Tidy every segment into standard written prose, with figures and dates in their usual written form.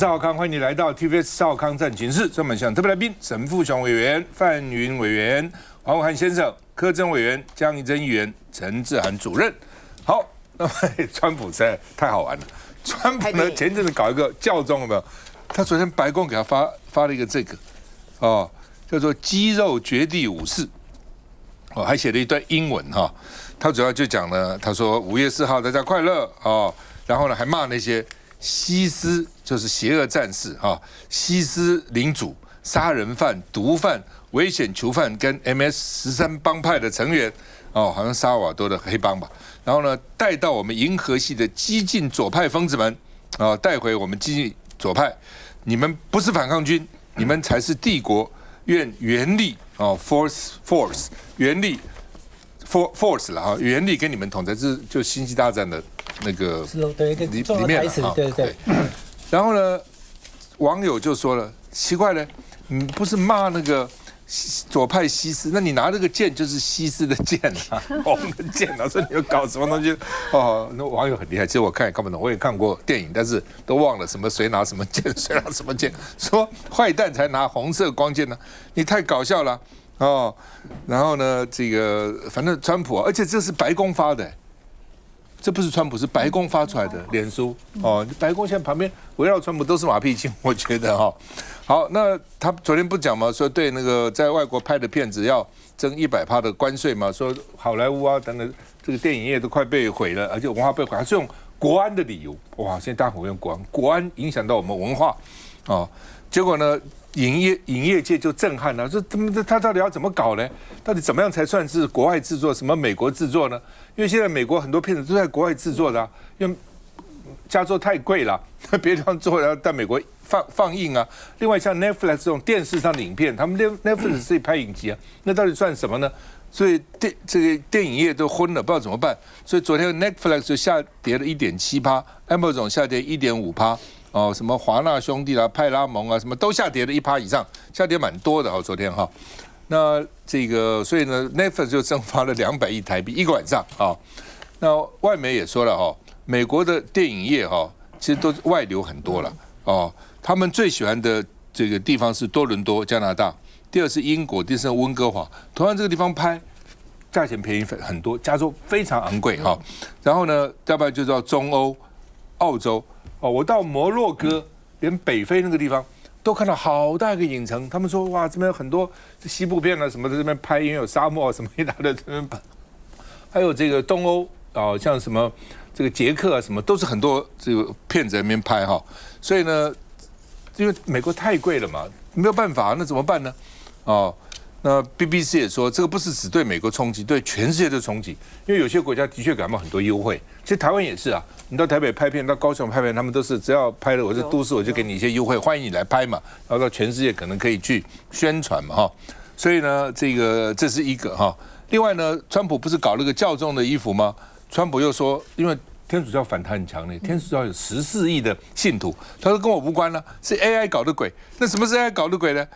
赵少康，欢迎你来到 TVS 赵少康战情室。专门向特别来宾沈富雄委员、范云委员、黄伟汉先生、柯震委员、江宜真议员、陈志涵主任。好，那么川普实在太好玩了。川普呢前阵子搞一个教宗有没有？他昨天白宫给他发了一个这个叫做肌肉绝地武士，还写了一段英文哈。他主要就讲呢，他说5月4号大家快乐然后呢还骂那些西斯就是邪恶战士西斯领主、杀人犯、毒贩、危险囚犯跟 MS-13帮派的成员好像萨尔瓦多的黑帮吧。然后呢带到我们银河系的激进左派疯子们带回我们激进左派，你们不是反抗军，你们才是帝国，愿原力force 原力 force 了原力跟你们同在，这就星际大战的那个里面了对。然后呢，网友就说了，奇怪了，你不是骂那个左派西斯，那你拿这个剑就是西斯的剑红的剑说你要搞什么东西那网友很厉害，其实我看也看不懂，我也看过电影，但是都忘了什么谁拿什么剑，谁拿什么剑，说坏蛋才拿红色光剑呢，你太搞笑了然后呢，这个反正川普而且这是白宫发的，这不是川普，是白宫发出来的脸书白宫现在旁边围绕川普都是马屁精，我觉得好，那他昨天不讲吗？说对那个在外国拍的片子要征100%的关税嘛，说好莱坞等等这个电影业都快被毁了，而且文化被毁，还是用国安的理由。哇，现在大家很用国安影响到我们文化结果呢？影业界就震撼了，说他到底要怎么搞呢？到底怎么样才算是国外制作？什么美国制作呢？因为现在美国很多片子都在国外制作的因为加州太贵了，别地方做要在美国放映啊。另外像 Netflix 这种电视上的影片，他们 Netflix 自己拍影集那到底算什么呢？所以这个电影业都昏了，不知道怎么办。所以昨天 Netflix 就下跌了1.7%，Amazon 下跌1.5%。什么华纳兄弟啦、派拉蒙什么都下跌了1%以上，下跌蛮多的昨天那这个所以呢 ，Netflix 就蒸发了200亿台币一个晚上那外媒也说了美国的电影业其实都外流很多了他们最喜欢的这个地方是多伦多加拿大，第二是英国，第三是温哥华。同样这个地方拍，价钱便宜很多，加州非常昂贵然后呢，要不然就到中欧、澳洲。我到摩洛哥，连北非那个地方都看到好大一个影城。他们说哇，这边有很多西部片什么的，这边拍，因为有沙漠什么一大堆这边拍。还有这个东欧像什么这个捷克什么，都是很多这个片子在那边拍所以呢，因为美国太贵了嘛，没有办法，那怎么办呢？那 BBC 也说，这个不是只对美国冲击，对全世界的冲击。因为有些国家的确给他们很多优惠，其实台湾也是你到台北拍片，到高雄拍片，他们都是只要拍了我是都市，我就给你一些优惠，欢迎你来拍嘛。然后到全世界可能可以去宣传嘛所以呢，这是一个另外呢，川普不是搞了个教宗的衣服吗？川普又说，因为天主教反弹很强烈，天主教有14亿的信徒，他说跟我无关是 AI 搞的鬼。那什么是 AI 搞的鬼呢？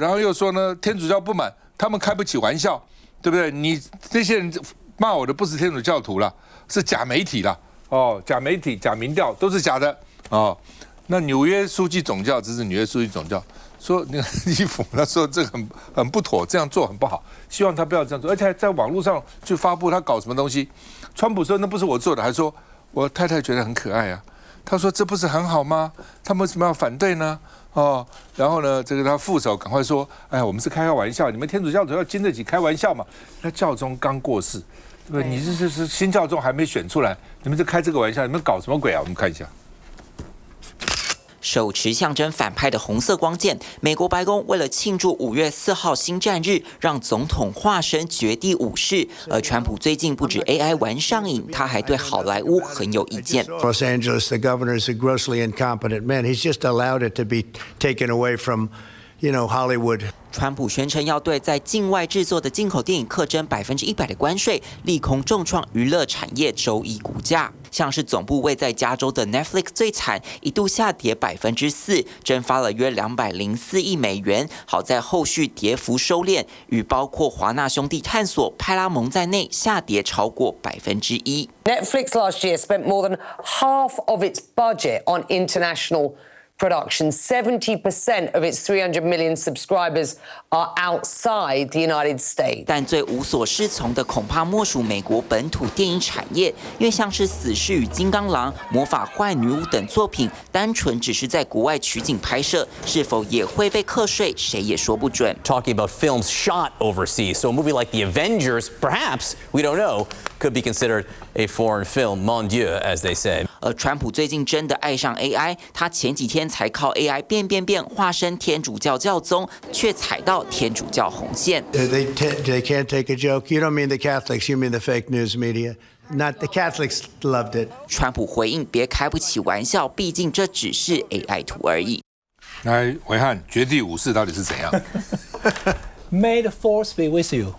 然后又说呢，天主教不满，他们开不起玩笑，对不对？你这些人骂我的不是天主教徒啦，是假媒体啦，假媒体、假民调都是假的那纽约书记总教，这是纽约书记总教说那个衣服，他说这个很不妥，这样做很不好，希望他不要这样做，而且还在网络上去发布他搞什么东西。川普说那不是我做的，还说我太太觉得很可爱他说这不是很好吗？他们为什么要反对呢？然后呢，这个他副手赶快说，哎呀，我们是开个玩笑，你们天主教徒要经得起开玩笑嘛？那教宗刚过世，对不对？你这是新教宗还没选出来，你们就开这个玩笑，你们搞什么鬼啊？我们看一下。手持象征反派的红色光剑，美国白宫为了庆祝5月4号星战日，让总统化身绝地武士。而川普最近不止 AI 玩上瘾，他还对好莱坞很有意见。Los Angeles, the governor is a grossly incompetent man. He's just allowed it to be taken away from, Hollywood. 川普宣称要对在境外制作的进口电影课征100%的关税，利空重创娱乐产业周一股价。像是总部位在加州的 Netflix 最惨，一度下跌4%，蒸发了约204亿美元。好在后续跌幅收敛，与包括华纳兄弟探索、派拉蒙在内下跌超过1%。Netflix last year spent more than half of its budget on international production. 70% of its 300 million subscribers are outside the United States. 但最无所适从的恐怕莫属美国本土电影产业，因为像是《死侍与金刚狼》《魔法坏女巫》等作品，单纯只是在国外取景拍摄，是否也会被课税，谁也说不准。Talking about films shot overseas, so a movie like The Avengers, perhaps we don't know, could be considered a foreign film. Mon Dieu, as they say. 而川普最近真的爱上 AI， 他前几天才靠 AI 变化身天主教教宗，却踩到天主教红线。They can't take a joke. You don't mean the Catholics, you mean the fake news media. Not the Catholics loved it. 川普回应：别开不起玩笑，毕竟这只是 AI 图而已。来，维汉，绝地武士到底是怎样？May the force be with you。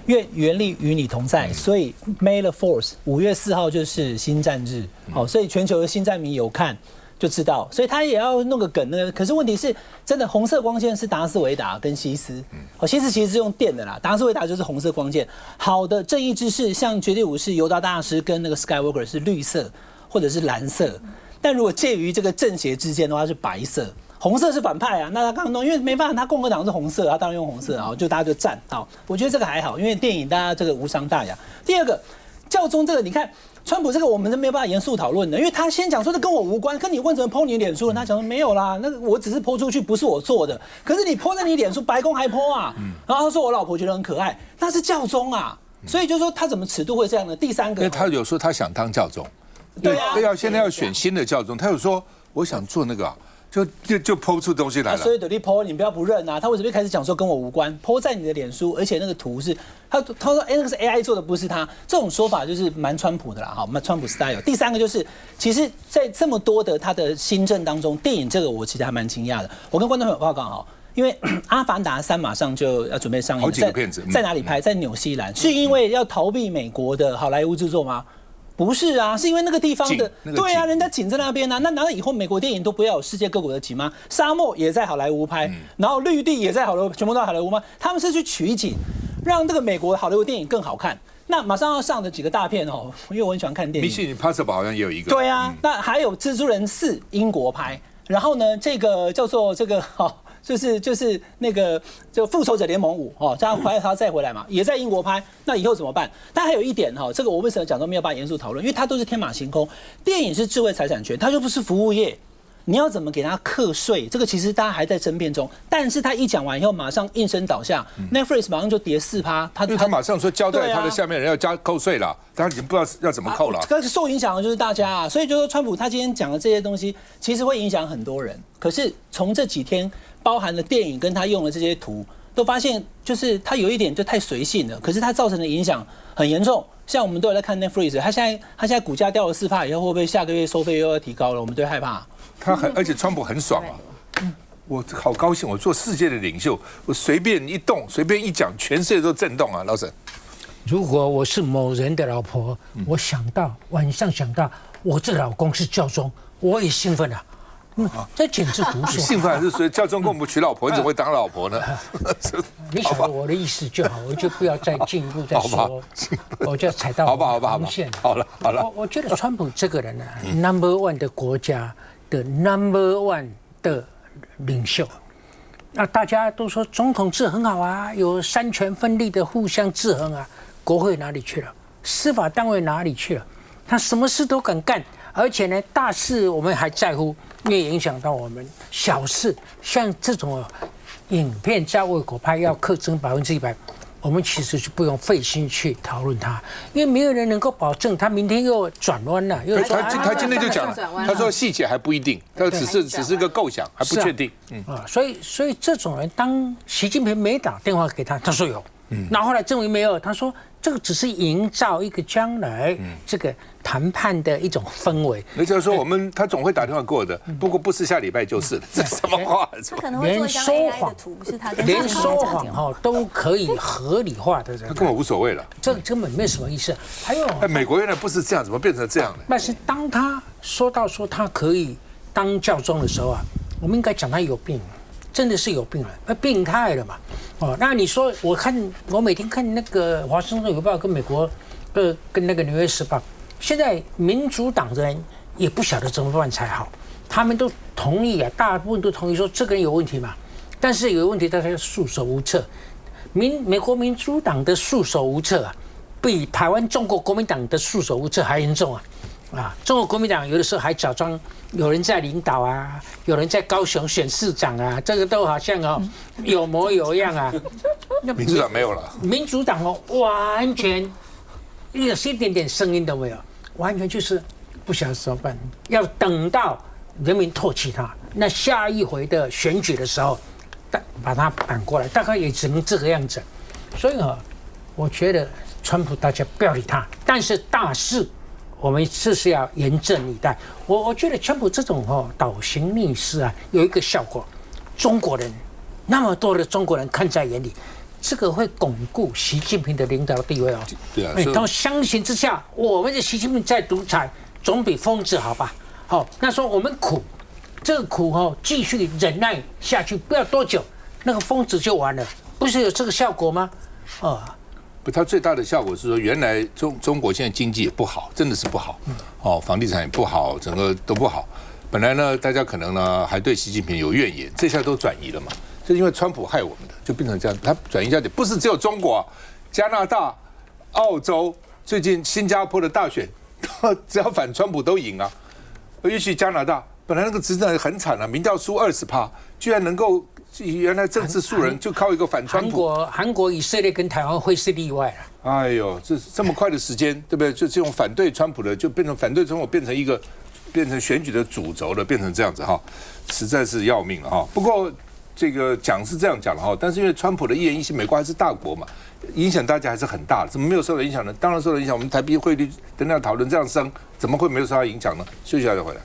愿原力与你同在。所以 May the force， 5月4号就是星战日。好，所以全球的星战迷有看就知道，所以他也要弄个梗那个。可是问题是，真的红色光线是达斯维达跟西斯。好，西斯其实是用电的啦，达斯维达就是红色光线。好的正义之士，像绝地武士尤达大师跟那个 Skywalker 是绿色或者是蓝色，但如果介于这个正邪之间的话是白色。红色是反派啊，那他刚刚弄，因为没办法，他共和党是红色，他当然用红色啊，就大家就站好。我觉得这个还好，因为电影大家这个无伤大雅。第二个，教宗这个，你看川普这个我们是没有办法严肃讨论的，因为他先讲说这跟我无关，跟你问怎么 po 你脸书，他讲说没有啦，那个我只是 po 出去，不是我做的。可是你 po 在你脸书，白宫还 po 啊，然后他说我老婆觉得很可爱，那是教宗啊，所以就说他怎么尺度会这样呢？第三个，因为他有说他想当教宗，对啊，现在要选新的教宗，他有说我想做那个啊。就抛出东西来了，所以得力抛，你不要不认啊！他为什么一开始讲说跟我无关？抛在你的脸书，而且那个图是他说那个是 AI 做的，不是他。这种说法就是蛮川普的啦，好，蛮川普 style。第三个就是，其实，在这么多的他的新政当中，电影这个我其实还蛮惊讶的。我跟观众朋友报告哈，因为《阿凡达3》马上就要准备上映，好几个片子在哪里拍？在纽西兰，是因为要逃避美国的好莱坞制作吗？不是啊，是因为那个地方的，对啊，人家景在那边啊。那难道以后美国电影都不要有世界各国的景吗？沙漠也在好莱坞拍，然后绿地也在好莱坞，全部都在好莱坞吗？他们是去取景，让这个美国好莱坞电影更好看。那马上要上的几个大片哦，因为我很喜欢看电影。Mission Impossible 好像也有一个。对啊，那还有蜘蛛人4，英国拍。然后呢，这个叫做这个就是那个就复仇者联盟5哦，这样回来他再回来嘛，也在英国拍。那以后怎么办？但还有一点哈，这个我为什么讲说没有办法严肃讨论？因为它都是天马行空。电影是智慧财产权，它又不是服务业，你要怎么给他课税？这个其实大家还在争辩中。但是他一讲完以后，马上应声倒下，Netflix 马上就跌4%。因为他马上说交代他的下面人要加扣税了，他已经不知道要怎么扣了。但是受影响的就是大家啊，所以就说川普他今天讲的这些东西，其实会影响很多人。可是从这几天包含了电影跟他用的这些图，都发现就是他有一点就太随性了，可是他造成的影响很严重。像我们都有在看 Netflix， 他现在股价掉了4%以后，会不会下个月收费又要提高了？我们都害怕。而且川普很爽啊。我好高兴，我做世界的领袖，我随便一动，随便一讲，全世界都震动啊，老沈。如果我是某人的老婆，我晚上想到我这老公是教宗，我也兴奋了。这简直胡说！兴奋还是说教宗跟我们娶老婆，你怎么会当老婆呢？你晓得我的意思就好，我就不要再进一步再说，我就踩到红线。好了。我觉得川普这个人呢，Number 1的国家的 Number 1的领袖，那大家都说总统制很好啊，有三权分立的互相制衡啊，国会哪里去了？司法单位哪里去了？他什么事都敢干，而且呢，大事我们还在乎，因为影响到我们；小事像这种影片在外国拍要课征100%，我们其实是不用费心去讨论它，因为没有人能够保证他明天又转弯了。他今天就讲了，他说细节还不一定，他只是个构想，还不确定。所以这种人，当习近平没打电话给他，他说有。那后来证明没有，他说这个只是营造一个将来这个谈判的一种氛围。也就是说，他总会打电话给我的，不过不是下礼拜就是了。这什么话？他可能会做一张 AI 的图，是他跟连说谎都可以合理化的人，他根本无所谓了。这根本没什么意思。还有，美国原来不是这样，怎么变成这样呢？但是当他说他可以当教宗的时候啊，我们应该讲他有病。真的是有病了，病态了嘛？那你说，我每天看那个《华盛顿邮报》跟美国跟那个《纽约时报》，现在民主党的人也不晓得怎么办才好。他们都同意啊，大部分都同意说这个人有问题嘛。但是有问题，大家束手无策。美国民主党的束手无策啊，比台湾中国国民党的束手无策还严重啊！中国国民党有的时候还假装有人在领导啊，有人在高雄选市长啊，这个都好像有模有样啊。民主党没有了，民主党完全一点点声音都没有，完全就是不晓得怎么办，要等到人民唾弃他，那下一回的选举的时候，把他扳过来，大概也只能这个样子。所以我觉得川普大家不要理他，但是大事我们是要严阵以待。我觉得川普这种倒行逆施啊，有一个效果，中国人那么多的中国人看在眼里。这个会巩固习近平的领导地位对啊，到相形之下，我们的习近平在独裁，总比疯子好吧？那说我们苦，这个苦继续忍耐下去，不要多久，那个疯子就完了，不是有这个效果吗？不，它最大的效果是说，原来中国现在经济也不好，真的是不好，房地产也不好，整个都不好。本来呢，大家可能呢还对习近平有怨言，这下都转移了嘛。就是因为川普害我们的，就变成这样。他转移焦点，不是只有中国、加拿大、澳洲，最近新加坡的大选，只要反川普都赢啊。尤其加拿大，本来那个执政很惨啊，民调输20%，居然能够原来政治素人就靠一个反川普。韩国、以色列跟台湾会是例外了。哎呦，这么快的时间，对不对？就这种反对川普的，就变成反对川普，变成选举的主轴了，变成这样子实在是要命了不过。这个讲是这样讲了但是因为川普的一言一行，美国还是大国嘛，影响大家还是很大的。怎么没有受到影响呢？当然受到影响。我们台币汇率等等讨论这样升，怎么会没有受到影响呢？休息一下再回来。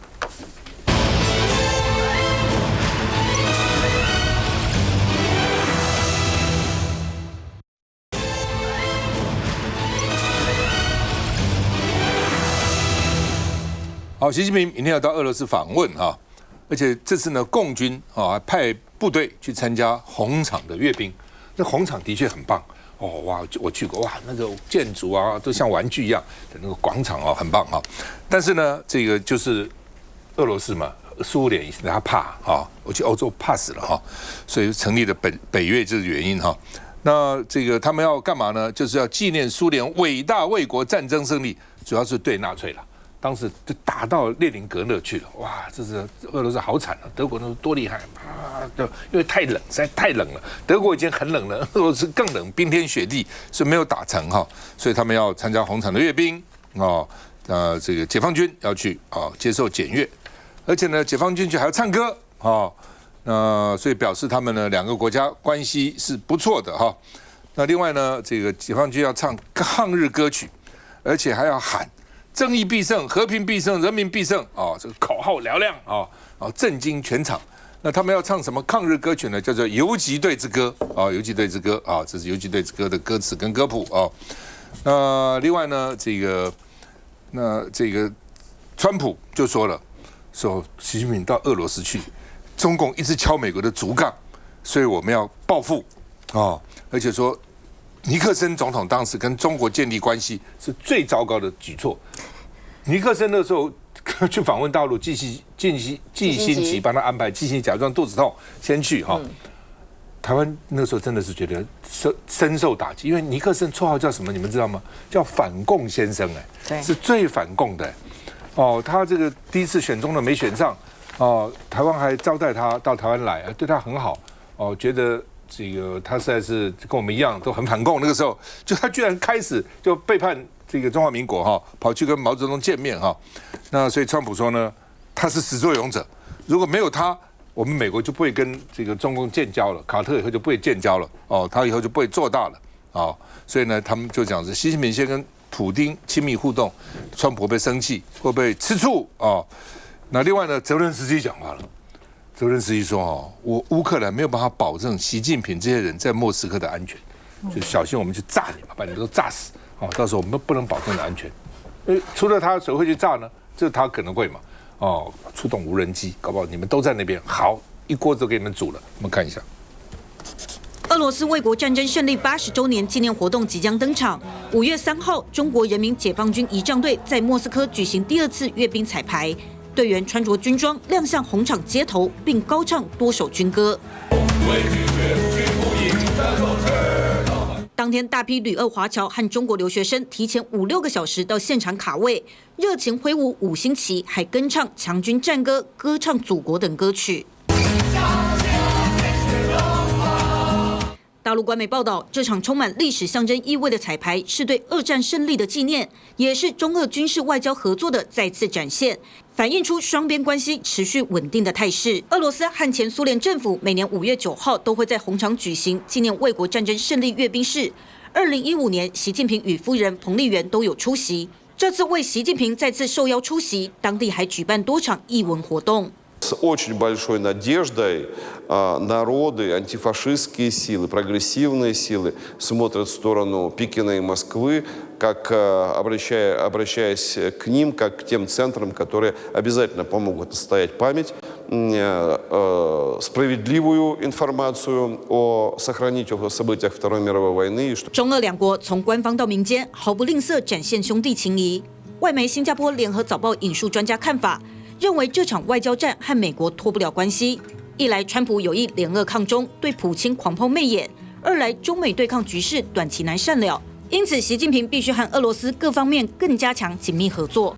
好，习近平明天要到俄罗斯访问而且这次呢，共军还派部队去参加红场的阅兵。那红场的确很棒哇！我去过那个建筑都像玩具一样的那个广场很棒但是呢，这个就是俄罗斯嘛，苏联他怕我去欧洲怕死了所以成立了北约这个原因那这个他们要干嘛呢？就是要纪念苏联伟大卫国战争胜利，主要是对纳粹了。当时就打到列宁格勒去了，这是俄罗斯好惨了，德国那多厉害因为太冷，实在太冷了，德国已经很冷了，俄罗斯更冷，冰天雪地，所以没有打成所以他们要参加红场的阅兵这个解放军要去接受检阅，而且呢，解放军去还要唱歌所以表示他们呢两个国家关系是不错的那另外呢，这个解放军要唱抗日歌曲，而且还要喊。正义必胜，和平必胜，人民必胜这个口号嘹亮震惊全场。那他们要唱什么抗日歌曲呢？叫做《游击队之歌》游击队之歌这是游击队之歌的歌词跟歌谱那另外呢，这个川普就说了，说习近平到俄罗斯去，中共一直敲美国的竹杠，所以我们要报复而且说。尼克森总统当时跟中国建立关系是最糟糕的举措。尼克森那时候去访问大陆，季新奇帮他安排，季新奇假装肚子痛先去台湾那时候真的是觉得深受打击，因为尼克森绰号叫什么？你们知道吗？叫反共先生是最反共的他这个第一次选中了没选上台湾还招待他到台湾来，对他很好觉得。这个他实在是跟我们一样都很反共，那个时候就他居然开始就背叛这个中华民国跑去跟毛泽东见面那所以川普说呢，他是始作俑者，如果没有他，我们美国就不会跟这个中共建交了，卡特以后就不会建交了他以后就不会做大了所以呢，他们就讲是习近平先跟普丁亲密互动，川普会不会生气，会不会吃醋那另外呢，泽伦斯基讲话了。泽连斯基说我乌克兰没有办法保证习近平这些人在莫斯科的安全，就小心我们去炸你们，把你们都炸死到时候我们不能保证你的安全。除了他，谁会去炸呢？这他可能会嘛出动无人机，搞不好你们都在那边，好一锅子给你们煮了。我们看一下。俄罗斯卫国战争胜利80周年纪念活动即将登场。5月3号，中国人民解放军仪仗队在莫斯科举行第2次阅兵彩排。队员穿着军装亮相红场街头，并高唱多首军歌。当天，大批旅俄华侨和中国留学生提前5-6个小时到现场卡位，热情挥舞5星旗，还跟唱强军战歌、歌唱祖国等歌曲。大陆官媒报道，这场充满历史象征意味的彩排是对二战胜利的纪念，也是中俄军事外交合作的再次展现，反映出双边关系持续稳定的态势。俄罗斯和前苏联政府每年5月9号都会在红场举行纪念卫国战争胜利阅兵式。2015年，习近平与夫人彭丽媛都有出席。这次为习近平再次受邀出席，当地还举办多场艺文活动。С очень большой надеждой народы, антифашистские силы, прогрессивные силы смотрят в сторону Пекина и Москвы, как обращаясь к ним, как к тем центрам, которые обязательно помогут отстоять память, справедливую информацию сохранить о событиях Второй мировой войны. 中俄两国从官方到民间毫不吝啬展现兄弟情谊。外媒新加坡联合早报引述专家看法，认为这场外交战和美国脱不了关系。一来，川普有意联俄抗中，对普京狂抛媚眼；二来，中美对抗局势短期难善了。因此，习近平必须和俄罗斯各方面更加强紧密合作。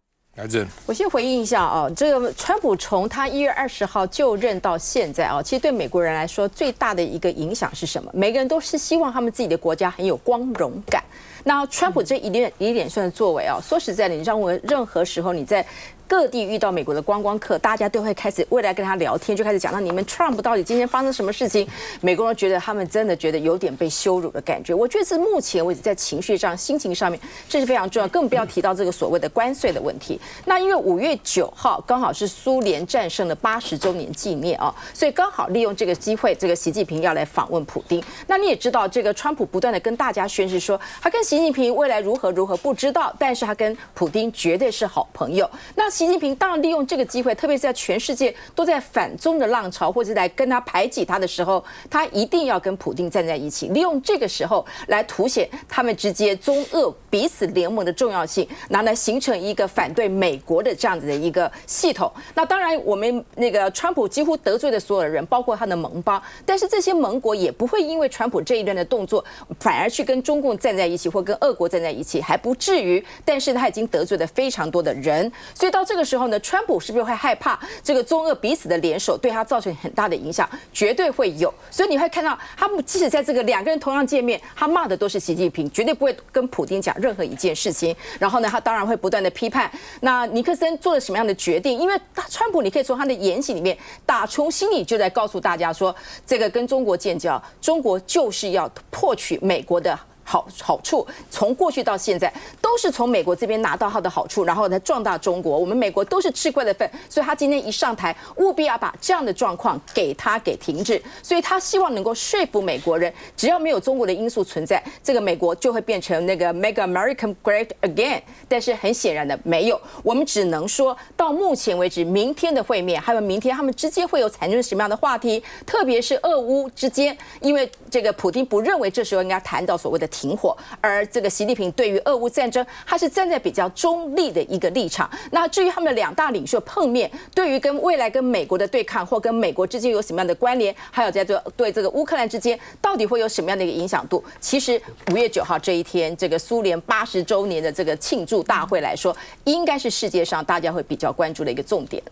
我先回应一下啊，这个川普从他1月20号就任到现在啊，其实对美国人来说最大的一个影响是什么？每个人都是希望他们自己的国家很有光荣感。那川普这一连串的作为啊，说实在的，你让我任何时候你在各地遇到美国的观光客，大家都会开始未来跟他聊天，就开始讲到你们 Trump 到底今天发生什么事情。美国人觉得他们真的觉得有点被羞辱的感觉。我觉得是目前为止在情绪上、心情上面，这是非常重要，更不要提到这个所谓的关税的问题。那因为5月9号刚好是苏联战胜的80周年纪念啊，所以刚好利用这个机会，这个习近平要来访问普丁。那你也知道，这个川普不断的跟大家宣示说，他跟习近平未来如何不知道，但是他跟普丁绝对是好朋友。那习近平当然利用这个机会，特别是在全世界都在反中的浪潮，或者来跟他排挤他的时候，他一定要跟普丁站在一起，利用这个时候来凸显他们之间中俄彼此联盟的重要性，拿来形成一个反对美国的这样子的一个系统。那当然，我们那个川普几乎得罪了所有的人，包括他的盟邦，但是这些盟国也不会因为川普这一段的动作，反而去跟中共站在一起，或跟俄国站在一起，还不至于。但是他已经得罪了非常多的人，所以到这个时候呢，川普是不是会害怕这个中俄彼此的联手对他造成很大的影响？绝对会有。所以你会看到，他们即使在这个两个人同样见面，他骂的都是习近平，绝对不会跟普丁讲任何一件事情。然后呢，他当然会不断的批判。那尼克森做了什么样的决定？因为川普，你可以从他的言行里面打从心里就在告诉大家说，这个跟中国建交，中国就是要获取美国的好处，从过去到现在都是从美国这边拿到他的好处，然后再壮大中国。我们美国都是吃亏的份，所以他今天一上台，务必要把这样的状况给停止。所以他希望能够说服美国人，只要没有中国的因素存在，这个美国就会变成那个 Make America Great Again。但是很显然的没有，我们只能说到目前为止，明天的会面还有明天他们之间会有产生什么样的话题，特别是俄乌之间，因为这个普丁不认为这时候应该谈到所谓的停火，而这个习近平对于俄乌战争，他是站在比较中立的一个立场。那至于他们的两大领袖碰面，对于跟未来跟美国的对抗，或跟美国之间有什么样的关联，还有在对这个乌克兰之间到底会有什么样的一个影响度，其实5月9号这一天，这个苏联80周年的这个庆祝大会来说，应该是世界上大家会比较关注的一个重点。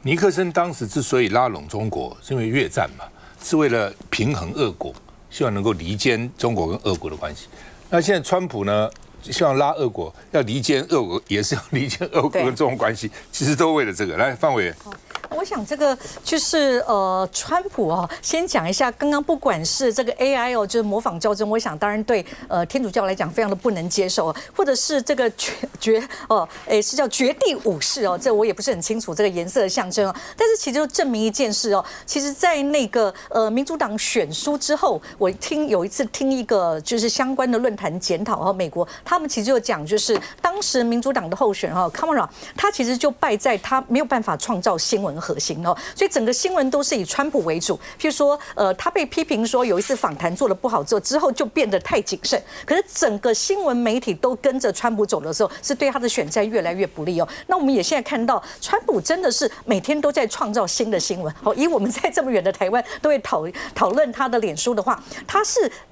尼克森当时之所以拉拢中国，是因为越战嘛，是为了平衡俄国。希望能够离间中国跟俄国的关系。那现在川普呢，希望拉俄国，要离间俄国，也是要离间俄国跟中国关系，其实都为了这个。来，范委员。我想这个就是川普啊，先讲一下，刚刚不管是这个 AI 哦，就是模仿校正，我想当然对天主教来讲非常的不能接受，或者是这个是叫绝地武士哦，这我也不是很清楚这个颜色的象征哦。但是其实就证明一件事哦，其实在那个民主党选输之后，我有一次听一个就是相关的论坛检讨哈，美国他们其实就讲，就是当时民主党的候选人Kamala，他其实就败在他没有办法创造新闻核心哦。所以整个新闻都是以川普为主。譬如说，他被批评说有一次访谈做得不好之后就变得太谨慎。可是整个新闻媒体都跟着川普走的时候，是对他的选战越来越不利哦。那我们也现在看到，川普真的是每天都在创造新的新闻。哦，以我们在这么远的台湾都会讨论他的脸书的话，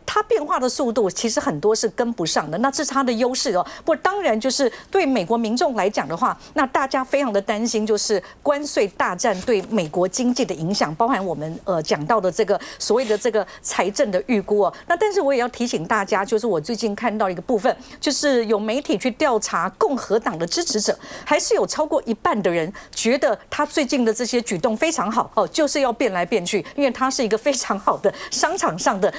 他变化的速度其实很多是跟不上的，那这是他的优势哦。不过当然就是对美国民众来讲的话，那大家非常的担心就是关税大战对美国经济的影响，包含我们讲到的这个所谓的这个财政的预估哦。那但是我也要提醒大家，就是我最近看到一个部分，就是有媒体去调查共和党的支持者，还是有超过一半的人觉得他最近的这些举动非常好哦，就是要变来变去，因为他是一个非常好的商场上的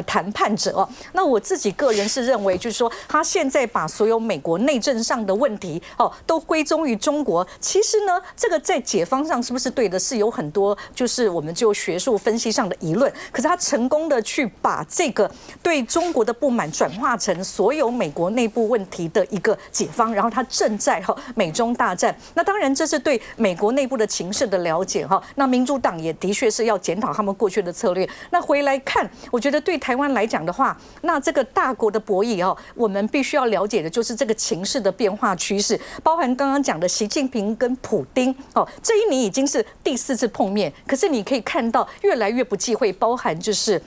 谈判者哦。那我自己个人是认为，就是说他现在把所有美国内政上的问题哦都归宗于中国。其实呢，这个在解方上是不是对的，是有很多就是我们就学术分析上的疑论。可是他成功的去把这个对中国的不满转化成所有美国内部问题的一个解方，然后他正在美中大战。那当然这是对美国内部的情势的了解哈。那民主党也的确是要检讨他们过去的策略。那回来看，我觉得对台湾来讲的话，那这个大国的博弈哦，我们必须要了解的就是这个情势的变化趋势，包含刚刚讲的习近平跟普丁哦，这一年已经是第4次碰面，可是你可以看到越来越不忌讳，包含就是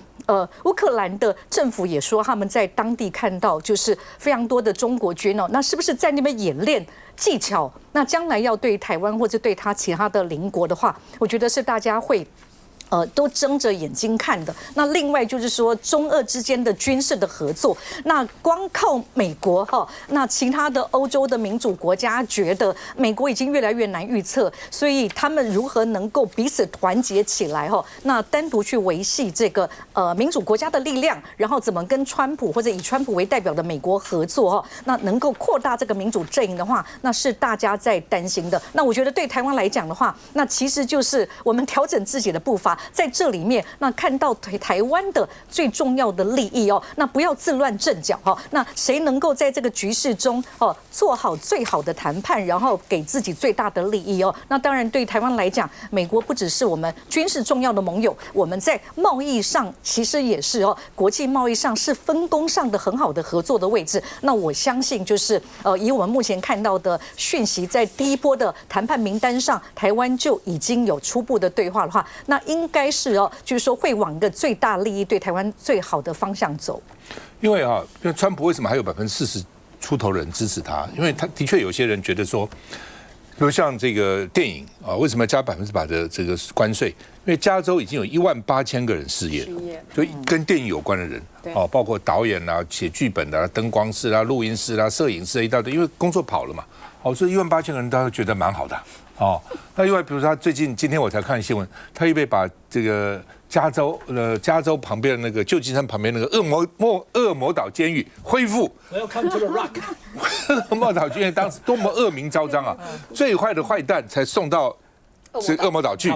乌克兰的政府也说他们在当地看到就是非常多的中国军哦，那是不是在那边演练技巧？那将来要对台湾或者对他其他的邻国的话，我觉得是大家会都睁着眼睛看的。那另外就是说，中俄之间的军事的合作，那光靠美国那其他的欧洲的民主国家觉得美国已经越来越难预测，所以他们如何能够彼此团结起来那单独去维系这个民主国家的力量，然后怎么跟川普或者以川普为代表的美国合作那能够扩大这个民主阵营的话，那是大家在担心的。那我觉得对台湾来讲的话，那其实就是我们调整自己的步伐。在这里面，那看到台湾的最重要的利益那不要自乱阵脚那谁能够在这个局势中做好最好的谈判，然后给自己最大的利益那当然对台湾来讲，美国不只是我们军事重要的盟友，我们在贸易上其实也是国际贸易上是分工上的很好的合作的位置。那我相信就是以我们目前看到的讯息，在第一波的谈判名单上，台湾就已经有初步的对话的话，那应该是就是说会往一个最大利益对台湾最好的方向走。因为川普为什么还有40%出头人支持他？因为他的确有些人觉得说，比如像这个电影为什么要加100%的这个关税？因为加州已经有18000个人失业了，就跟电影有关的人包括导演啦、写剧本的、灯光师啦、录音师啦、摄影师一大堆，因为工作跑了嘛，所以18000个人大家觉得蛮好的。那另外，比如说他今天我才看新闻，他预备把这个加州旁边的那个旧金山旁边那个恶魔岛监狱恢复。Welcome to the Rock。恶魔岛监狱当时多么恶名昭彰啊！最坏的坏蛋才送到是恶魔岛去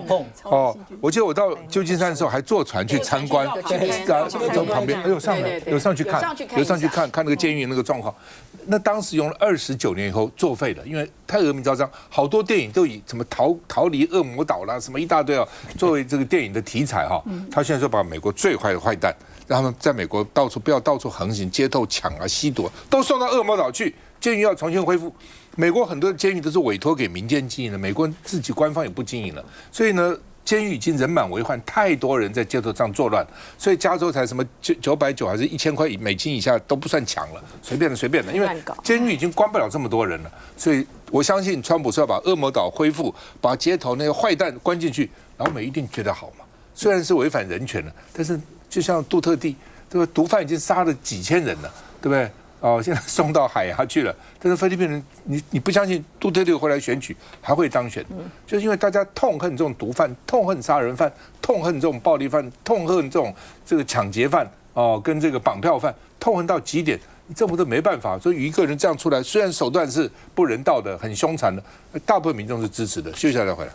我记得我到旧金山的时候还坐船去参观，从旁边有上去看那个监狱那个状况。那当时用了29年以后作废了，因为太恶名昭彰，好多电影都以什么逃离恶魔岛啦，什么一大堆作为这个电影的题材他现在说把美国最坏的坏蛋，让他们在美国不要到处横行，街头抢啊、吸毒都送到恶魔岛去，监狱要重新恢复。美国很多的监狱都是委托给民间经营的，美国自己官方也不经营了，所以呢，监狱已经人满为患，太多人在街头上作乱，所以加州才什么990还是1000块美金以下都不算强了，随便的，因为监狱已经关不了这么多人了，所以我相信川普是要把恶魔岛恢复，把街头那个坏蛋关进去，然后美一定觉得好嘛，虽然是违反人权了，但是就像杜特地，对吧？毒贩已经杀了几千人了，对不对？现在送到海牙去了，但是菲律宾人，你不相信杜特地回来选举还会当选，就是因为大家痛恨这种毒贩，痛恨杀人犯，痛恨这种暴力犯，痛恨这种这个抢劫犯跟这个绑票犯，痛恨到极点，政府都没办法。所以一个人这样出来，虽然手段是不人道的、很凶残的，大部分民众是支持的。休息一下再回来。